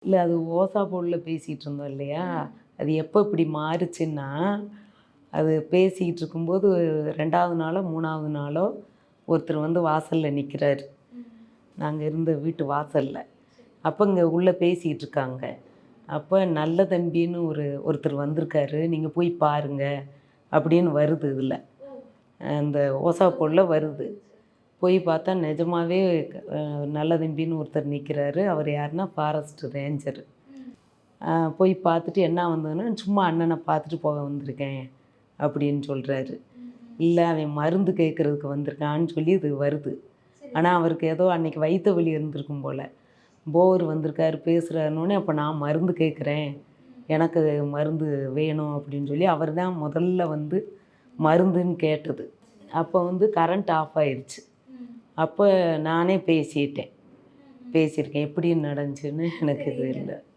இல்ல அது ஓசா போடுல பேசிகிட்டு இருந்தோம் இல்லையா? அது எப்போ இப்படி மாறுச்சுன்னா, அது பேசிக்கிட்டு இருக்கும்போது 2வது நாளோ, 3வது நாளோ ஒருத்தர் வந்து வாசல்ல நிக்கிறாரு. நாங்க இருந்த வீட்டு வாசல்ல. அப்போ இங்க உள்ள பேசிக்கிட்டு இருக்காங்க. அப்போ நல்ல தம்பின்னு ஒருத்தர் வந்திருக்காரு. நீங்க போய் பாருங்க அப்படின்னு வருது இதுல. அந்த ஓசா போடுல வருது. போய் பார்த்தா நிஜமாவே நல்ல தம்பின்னு ஒருத்தர் நிற்கிறாரு. அவர் யாருன்னா ஃபாரஸ்ட் ரேஞ்சரு. போய் பார்த்துட்டு என்ன வந்ததுன்னா, சும்மா அண்ணனை பார்த்துட்டு போக வந்திருக்கேன் அப்படின்னு சொல்கிறாரு. இல்லை அவன் மருந்து கேட்குறதுக்கு வந்திருக்கான்னு சொல்லி இது வருது. ஆனால் அவருக்கு ஏதோ அன்னைக்கு வயிற்று வலி இருந்திருக்கும் போல். போர் வந்திருக்காரு பேசுகிறாருன்னொன்னே, அப்போ நான் மருந்து கேட்குறேன், எனக்கு மருந்து வேணும் அப்படின்னு சொல்லி அவர் தான் முதல்ல வந்து மருந்துன்னு கேட்டது. அப்போ வந்து கரண்ட் ஆஃப் ஆயிடுச்சு. அப்போ நானே பேசியிருக்கேன். எப்படி நடந்துச்சுன்னு எனக்கு இது இல்லை.